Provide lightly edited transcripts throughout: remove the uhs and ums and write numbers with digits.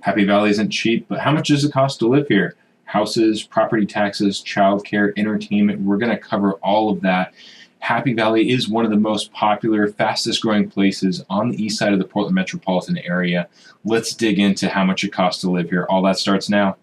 Happy Valley isn't cheap, but how much does it cost to live here? Houses, property taxes, childcare, entertainment. We're going to cover all of that. Happy Valley is one of the most popular, fastest growing places on the east side of the Portland metropolitan area. Let's dig into how much it costs to live here. All that starts now.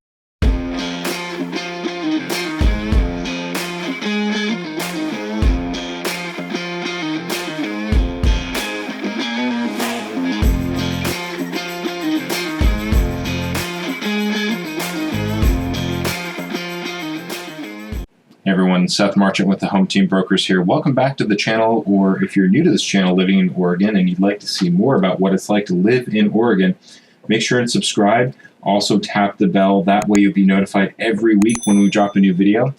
Hey everyone, Seth Marchant with the Home Team Brokers here. Welcome back to the channel, or if you're new to this channel living in Oregon and you'd like to see more about what it's like to live in Oregon, make sure and subscribe. Also tap the bell, that way you'll be notified every week when we drop a new video.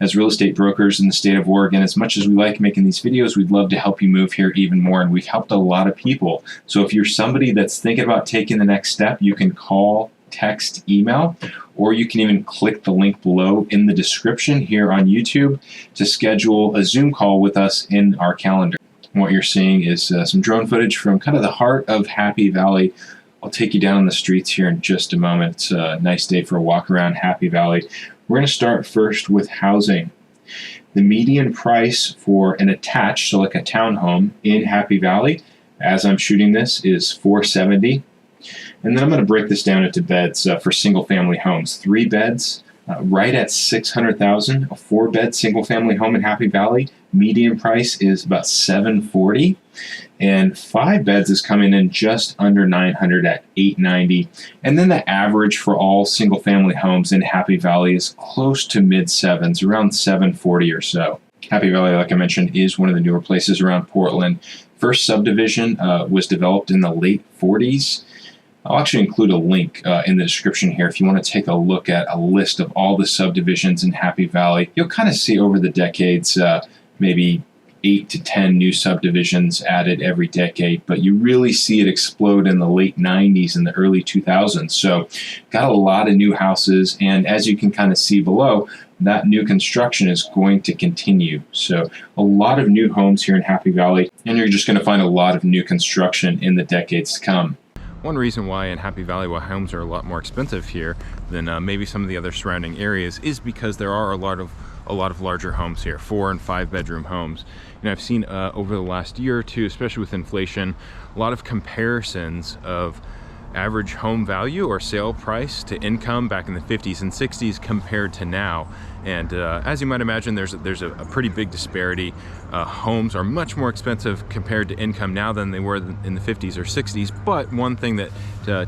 As real estate brokers in the state of Oregon, as much as we like making these videos, we'd love to help you move here even more, and we've helped a lot of people. So if you're somebody that's thinking about taking the next step, you can call, text, email, or you can even click the link below in the description here on YouTube to schedule a Zoom call with us in our calendar. And what you're seeing is some drone footage from kind of the heart of Happy Valley. I'll take you down the streets here in just a moment. It's a nice day for a walk around Happy Valley. We're going to start first with housing. The median price for an attached, so like a townhome in Happy Valley, as I'm shooting this, is $470. And then I'm going to break this down into beds for single-family homes. 3 beds, right at $600,000. A 4-bed single-family home in Happy Valley, median price is about $740, and 5 beds is coming in just under $900 at $890. And then the average for all single-family homes in Happy Valley is close to mid-7s, around $740 or so. Happy Valley, like I mentioned, is one of the newer places around Portland. First subdivision was developed in the late 40s. I'll actually include a link in the description here if you want to take a look at a list of all the subdivisions in Happy Valley. You'll kind of see over the decades maybe 8 to 10 new subdivisions added every decade, but you really see it explode in the late 90s and the early 2000s. So got a lot of new houses, and as you can kind of see below, that new construction is going to continue. So a lot of new homes here in Happy Valley, and you're just going to find a lot of new construction in the decades to come. One reason why in Happy Valley why homes are a lot more expensive here than maybe some of the other surrounding areas is because there are a lot of larger homes here, 4 and 5 bedroom homes. And I've seen over the last year or two, especially with inflation, a lot of comparisons of average home value or sale price to income back in the 50s and 60s compared to now. And as you might imagine, there's a pretty big disparity. Homes are much more expensive compared to income now than they were in the 50s or 60s. But one thing that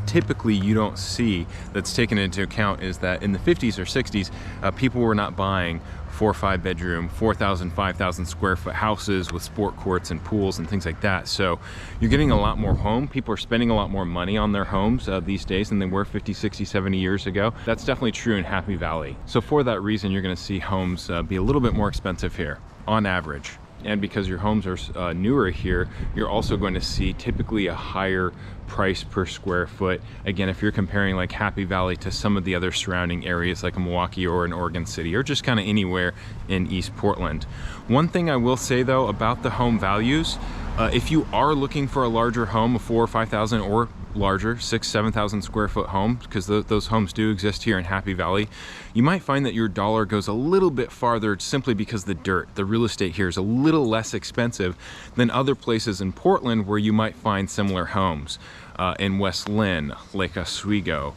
typically you don't see that's taken into account is that in the 50s or 60s, people were not buying 4 or 5 bedroom, 4,000, 5,000 square foot houses with sport courts and pools and things like that. So you're getting a lot more home. People are spending a lot more money on their homes these days than they were 50, 60, 70 years ago. That's definitely true in Happy Valley. So for that reason, you're going to see homes be a little bit more expensive here on average. And because your homes are newer here, you're also going to see typically a higher price per square foot. Again, if you're comparing like Happy Valley to some of the other surrounding areas like a Milwaukee or an Oregon City, or just kind of anywhere in East Portland. One thing I will say though about the home values, if you are looking for a larger home, a 4,000 or 5,000 or larger, 6,000, 7,000 square foot home, because those homes do exist here in Happy Valley, you might find that your dollar goes a little bit farther simply because the real estate here is a little less expensive than other places in Portland where you might find similar homes. In West Lynn, Lake Oswego,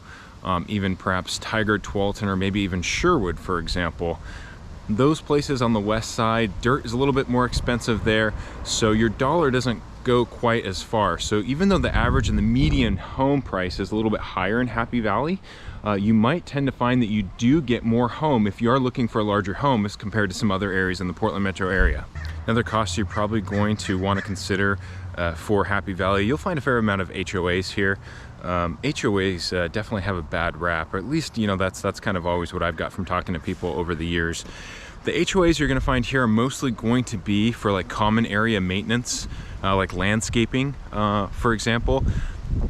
even perhaps Tigard, Tualatin, or maybe even Sherwood, for example. Those places on the west side, dirt is a little bit more expensive there, so your dollar doesn't go quite as far. So even though the average and the median home price is a little bit higher in Happy Valley, you might tend to find that you do get more home if you are looking for a larger home as compared to some other areas in the Portland metro area. Another cost you're probably going to want to consider for Happy Valley, you'll find a fair amount of HOAs here. HOAs definitely have a bad rap, or at least, you know, that's kind of always what I've got from talking to people over the years. The HOAs you're going to find here are mostly going to be for like common area maintenance, like landscaping, for example.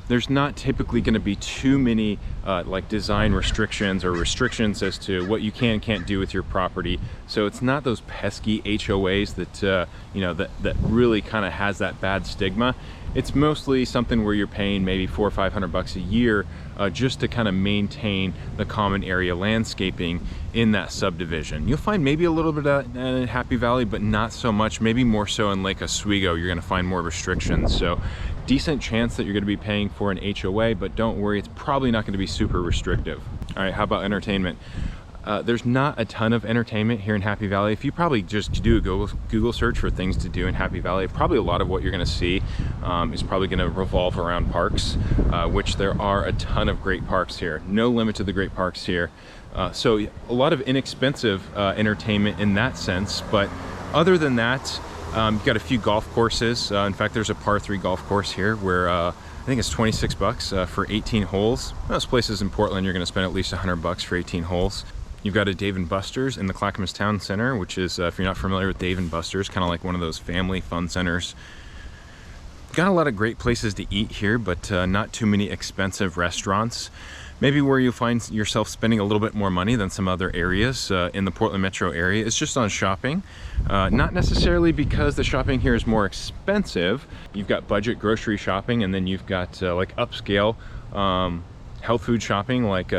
there's not typically going to be too many like design restrictions or restrictions as to what you can and can't do with your property. So it's not those pesky HOAs that you know, that really kind of has that bad stigma. It's mostly something where you're paying maybe $400 or $500 a year just to kind of maintain the common area landscaping in that subdivision. You'll find maybe a little bit of that in Happy Valley, but not so much. Maybe more so in Lake Oswego, you're going to find more restrictions. So decent chance that you're going to be paying for an HOA, but don't worry, it's probably not going to be super restrictive. All right, how about entertainment? There's not a ton of entertainment here in Happy Valley. If you probably just do a Google search for things to do in Happy Valley, probably a lot of what you're going to see is probably going to revolve around parks, which there are a ton of great parks here. No limit to the great parks here. So a lot of inexpensive entertainment in that sense, but other than that, you've got a few golf courses. In fact, there's a par 3 golf course here where I think it's $26 for 18 holes. Most places in Portland, you're going to spend at least $100 for 18 holes. You've got a Dave & Buster's in the Clackamas Town Center, which is, if you're not familiar with Dave & Buster's, kind of like one of those family fun centers. Got a lot of great places to eat here, but not too many expensive restaurants. Maybe where you find yourself spending a little bit more money than some other areas in the Portland metro area is just on shopping. Not necessarily because the shopping here is more expensive. You've got budget grocery shopping, and then you've got like upscale health food shopping, like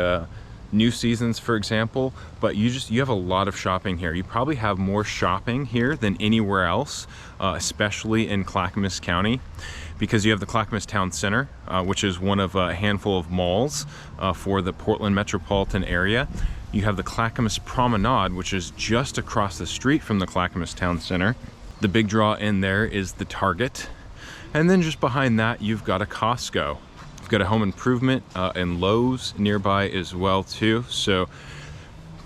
New Seasons, for example. But you have a lot of shopping here. You probably have more shopping here than anywhere else, especially in Clackamas County, because you have the Clackamas Town Center, which is one of a handful of malls for the Portland metropolitan area. You have the Clackamas Promenade, which is just across the street from the Clackamas Town Center. The big draw in there is the Target. And then just behind that, you've got a Costco. You've got a Home Improvement and Lowe's nearby as well too. So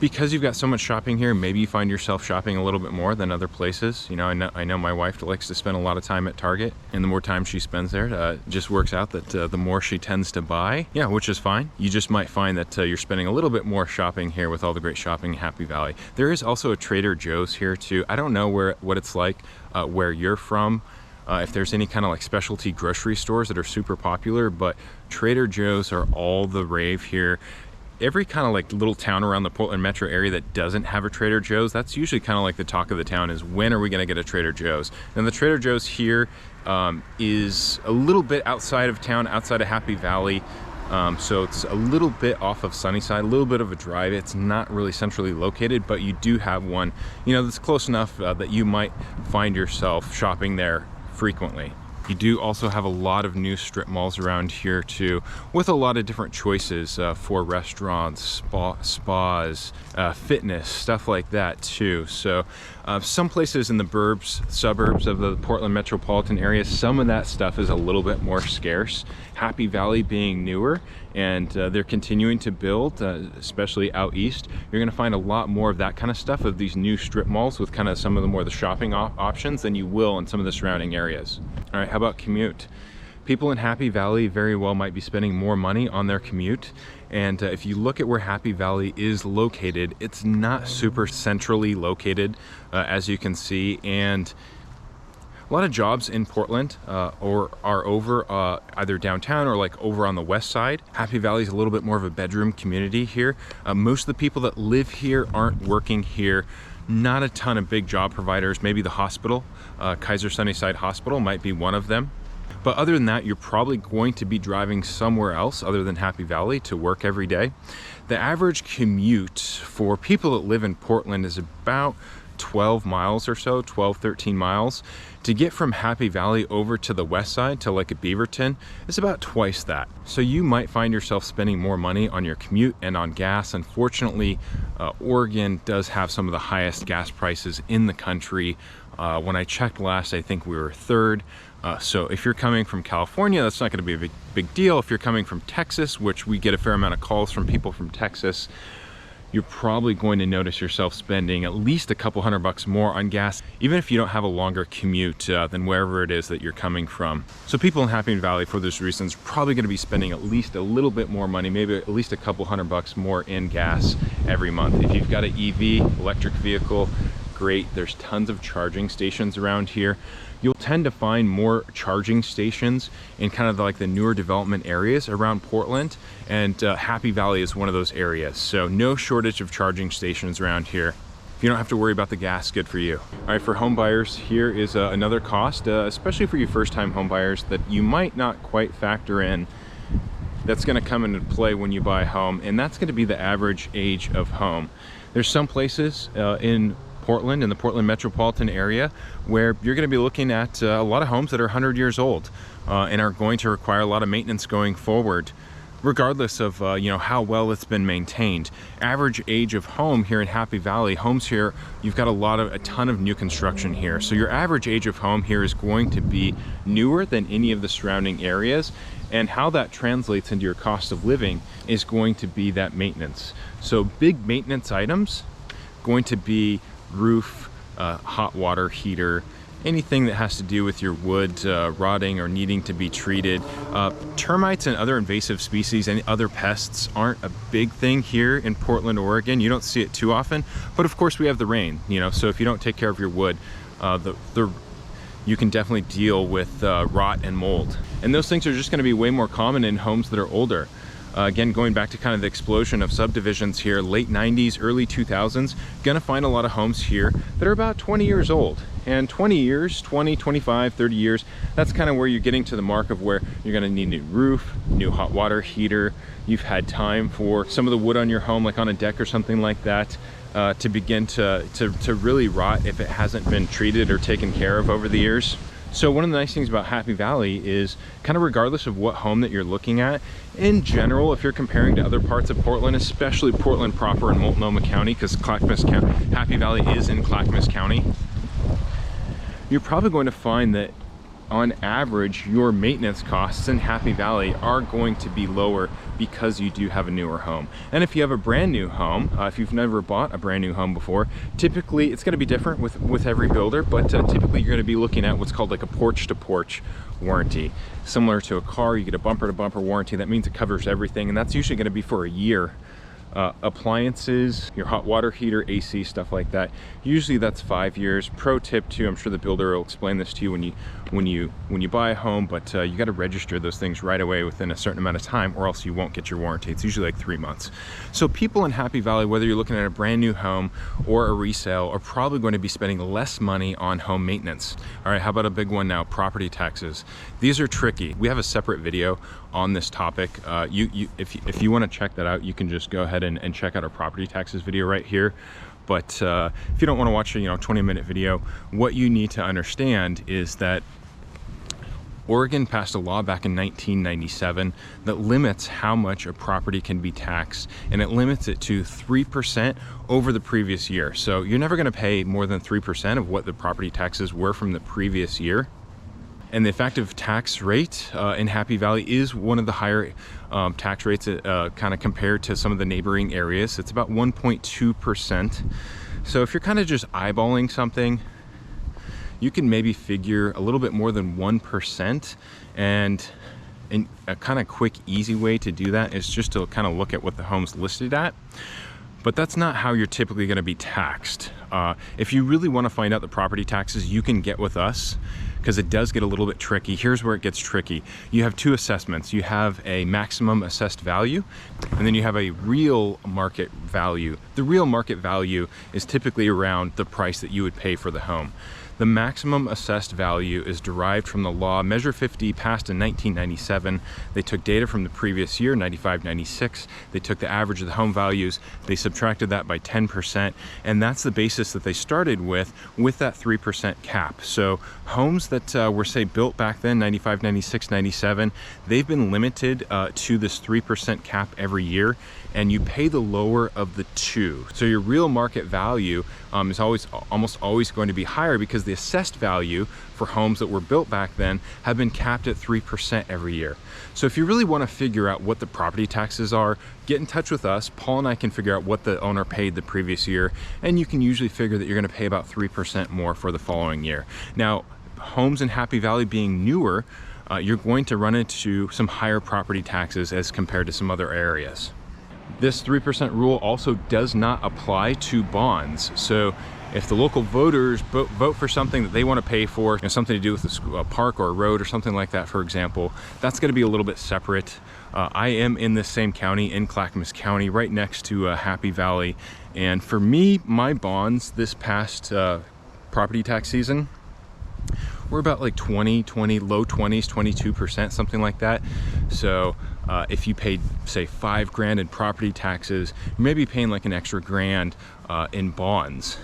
because you've got so much shopping here, maybe you find yourself shopping a little bit more than other places. You know, I know my wife likes to spend a lot of time at Target, and the more time she spends there, it just works out that the more she tends to buy. Yeah, which is fine. You just might find that you're spending a little bit more shopping here with all the great shopping in Happy Valley. There is also a Trader Joe's here too. I don't know what it's like where you're from. If there's any kind of like specialty grocery stores that are super popular, but Trader Joe's are all the rave here. Every kind of like little town around the Portland metro area that doesn't have a Trader Joe's, that's usually kind of like the talk of the town, is when are we going to get a Trader Joe's? And the Trader Joe's here is a little bit outside of town, outside of Happy Valley. So it's a little bit off of Sunnyside, a little bit of a drive. It's not really centrally located, but you do have one, you know, that's close enough that you might find yourself shopping there frequently. You do also have a lot of new strip malls around here too, with a lot of different choices for restaurants, spas, fitness, stuff like that too. So some places in the suburbs of the Portland metropolitan area, some of that stuff is a little bit more scarce. Happy Valley being newer, and they're continuing to build, especially out east. You're going to find a lot more of that kind of stuff, of these new strip malls with kind of some of the more the shopping options than you will in some of the surrounding areas. All right, how about Commute? People in Happy Valley very well might be spending more money on their commute. And if you look at where Happy Valley is located, it's not super centrally located, as you can see. And a lot of jobs in Portland or are over either downtown or like over on the west side. Happy Valley is a little bit more of a bedroom community here. Most of the people that live here aren't working here. Not a ton of big job providers. Maybe the hospital, Kaiser Sunnyside Hospital might be one of them. But other than that, you're probably going to be driving somewhere else other than Happy Valley to work every day. The average commute for people that live in Portland is about 12 miles or so, 12, 13 miles. To get from Happy Valley over to the west side to like a Beaverton is about twice that. So you might find yourself spending more money on your commute and on gas. Unfortunately, Oregon does have some of the highest gas prices in the country. When I checked last, I think we were third. So if you're coming from California, that's not going to be a big deal. If you're coming from Texas, which we get a fair amount of calls from people from Texas, you're probably going to notice yourself spending at least a couple $100 more on gas, even if you don't have a longer commute than wherever it is that you're coming from. So people in Happy Valley, for those reasons, probably going to be spending at least a little bit more money, maybe at least a couple $100 more in gas every month. If you've got an EV, electric vehicle, great. There's tons of charging stations around here. you'll tend to find more charging stations in kind of like the newer development areas around Portland, and Happy Valley is one of those areas. So no shortage of charging stations around here. If you don't have to worry about the gas, good for you. All right, for home buyers, here is another cost, especially for you first-time home buyers, that you might not quite factor in. That's going to come into play when you buy a home, and that's going to be the average age of home. There's some places in Portland, in the Portland metropolitan area, where you're going to be looking at a lot of homes that are 100 years old and are going to require a lot of maintenance going forward, regardless of you know, how well it's been maintained. Average age of home here in Happy Valley, homes here, you've got a ton of new construction here. So your average age of home here is going to be newer than any of the surrounding areas. And how that translates into your cost of living is going to be that maintenance. So big maintenance items, going to be roof, hot water heater, anything that has to do with your wood rotting or needing to be treated. Termites and other invasive species and other pests aren't a big thing here in Portland, Oregon. You don't see it too often, but of course we have the rain, you know, so if you don't take care of your wood, you can definitely deal with rot and mold. And those things are just gonna be way more common in homes that are older. Again, going back to kind of the explosion of subdivisions here, late 90s, early 2000s, gonna find a lot of homes here that are about 20 years old. And 20 years, 20, 25, 30 years, that's kind of where you're getting to the mark of where you're gonna need a new roof, new hot water heater. You've had time for some of the wood on your home, like on a deck or something like that, to begin to really rot if it hasn't been treated or taken care of over the years. So one of the nice things about Happy Valley is kind of regardless of what home that you're looking at, in general, if you're comparing to other parts of Portland, especially Portland proper and Multnomah County, because Clackamas County, Happy Valley is in Clackamas County, you're probably going to find that on average, your maintenance costs in Happy Valley are going to be lower because you do have a newer home. And if you have a brand new home, if you've never bought a brand new home before, typically it's going to be different with every builder, but typically you're going to be looking at what's called like a porch-to-porch warranty. Similar to a car, you get a bumper-to-bumper warranty. That means it covers everything, and that's usually going to be for a year. Appliances, your hot water heater, AC, stuff like that, usually that's 5 years. Pro tip too, I'm sure the builder will explain this to you when you buy a home, but you got to register those things right away within a certain amount of time, or else you won't get your warranty. It's usually like 3 months. So people in Happy Valley, whether you're looking at a brand new home or a resale, are probably going to be spending less money on home maintenance. All right, how about a big one now, property taxes? These are tricky. We have a separate video on this topic. If you want to check that out, you can just go ahead and check out our property taxes video right here. But if you don't want to watch a 20-minute video, what you need to understand is that Oregon passed a law back in 1997 that limits how much a property can be taxed, and it limits it to 3% over the previous year. So you're never going to pay more than 3% of what the property taxes were from the previous year. And the effective tax rate in Happy Valley is one of the higher tax rates kind of compared to some of the neighboring areas. It's about 1.2%. So if you're kind of just eyeballing something, you can maybe figure a little bit more than 1%. And a kind of quick, easy way to do that is just to kind of look at what the home's listed at. But that's not how you're typically going to be taxed. If you really want to find out the property taxes, you can get with us, because it does get a little bit tricky. Here's where it gets tricky. You have two assessments. You have a maximum assessed value, and then you have a real market value. The real market value is typically around the price that you would pay for the home. The maximum assessed value is derived from the law Measure 50, passed in 1997. They took data from the previous year, 95-96. They took the average of the home values, they subtracted that by 10%, and that's the basis that they started with that 3% cap. So homes that were, say, built back then, 95, 96, 97, they've been limited to this 3% cap every year, and you pay the lower of the two. So your real market value is almost always going to be higher, because the assessed value for homes that were built back then have been capped at 3% every year. So if you really want to figure out what the property taxes are, get in touch with us. Paul and I can figure out what the owner paid the previous year, and you can usually figure that you're going to pay about 3% more for the following year. Now, homes in Happy Valley being newer, you're going to run into some higher property taxes as compared to some other areas. This 3% rule also does not apply to bonds. So if the local voters vote for something that they want to pay for, something to do with a park or a road or something like that, for example, that's going to be a little bit separate. I am in the same county, in Clackamas County, right next to Happy Valley. And for me, my bonds this past property tax season, we're about like low 20s, 22%, something like that. So if you paid, say, $5,000 in property taxes, you may be paying like an extra grand in bonds.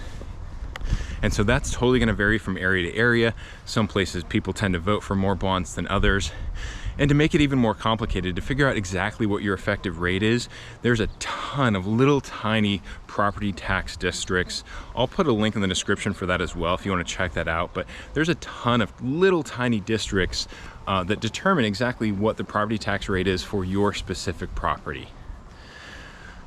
And so that's totally going to vary from area to area. Some places people tend to vote for more bonds than others. And to make it even more complicated, to figure out exactly what your effective rate is, there's a ton of little tiny property tax districts. I'll put a link in the description for that as well if you want to check that out. But there's a ton of little tiny districts that determine exactly what the property tax rate is for your specific property.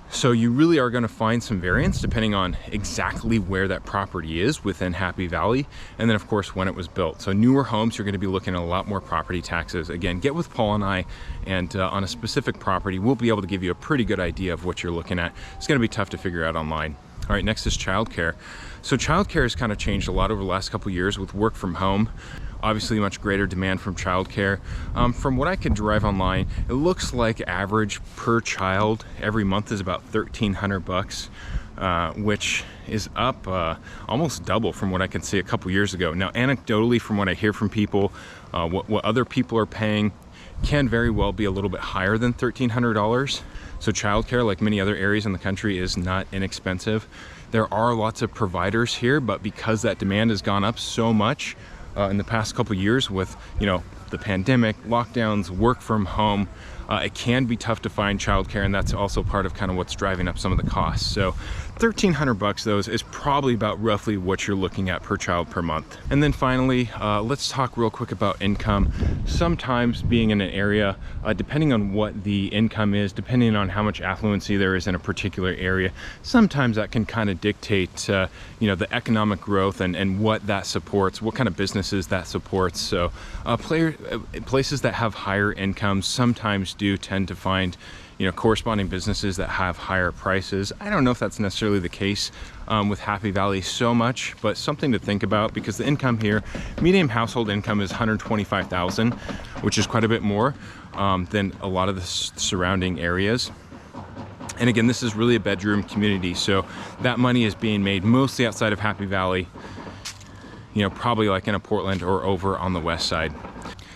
So you really are going to find some variance depending on exactly where that property is within Happy Valley, and then of course when it was built. So newer homes, you're going to be looking at a lot more property taxes. Again, get with Paul and I, and on a specific property, we'll be able to give you a pretty good idea of what you're looking at. It's going to be tough to figure out online. All right, next is childcare. So childcare has kind of changed a lot over the last couple of years with work from home. Obviously much greater demand from childcare. From what I could derive online, it looks like average per child every month is about $1,300, which is up almost double from what I could see a couple years ago. Now, anecdotally, from what I hear from people, what other people are paying can very well be a little bit higher than $1,300. So childcare, like many other areas in the country, is not inexpensive. There are lots of providers here, but because that demand has gone up so much in the past couple years with, the pandemic, lockdowns, work from home, it can be tough to find childcare, and that's also part of kind of what's driving up some of the costs. So $1,300 though is probably about roughly what you're looking at per child per month. And then finally, let's talk real quick about income. Sometimes being in an area, depending on what the income is, depending on how much affluency there is in a particular area, sometimes that can kind of dictate, the economic growth and what that supports, what kind of businesses that supports. So places that have higher incomes sometimes do tend to find corresponding businesses that have higher prices. I don't know if that's necessarily the case with Happy Valley so much, but something to think about, because the income here, median household income is $125,000, which is quite a bit more than a lot of the surrounding areas. And again, this is really a bedroom community, so that money is being made mostly outside of Happy Valley, probably like in a Portland or over on the west side.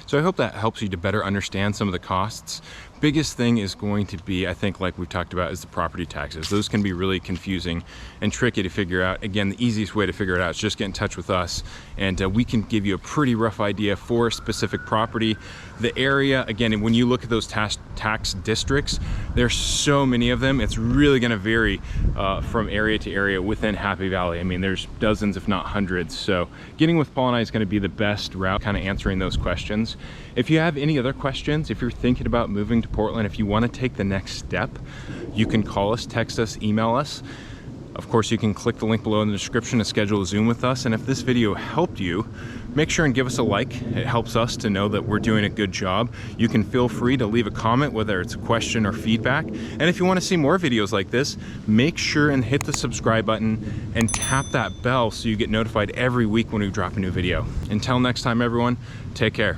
So I hope that helps you to better understand some of the costs. Biggest thing is going to be, I think, like we've talked about, is the property taxes. Those can be really confusing and tricky to figure out. Again, the easiest way to figure it out is just get in touch with us, and we can give you a pretty rough idea for a specific property. The area, again, when you look at those tax districts, there's so many of them, it's really going to vary from area to area within Happy Valley. I mean, there's dozens, if not hundreds. So getting with Paul and I is going to be the best route, kind of answering those questions. If you have any other questions, if you're thinking about moving to Portland, if you want to take the next step, you can call us, text us, email us. Of course, you can click the link below in the description to schedule a Zoom with us. And if this video helped you, make sure and give us a like. It helps us to know that we're doing a good job. You can feel free to leave a comment, whether it's a question or feedback. And if you want to see more videos like this, make sure and hit the subscribe button and tap that bell so you get notified every week when we drop a new video. Until next time, everyone, take care.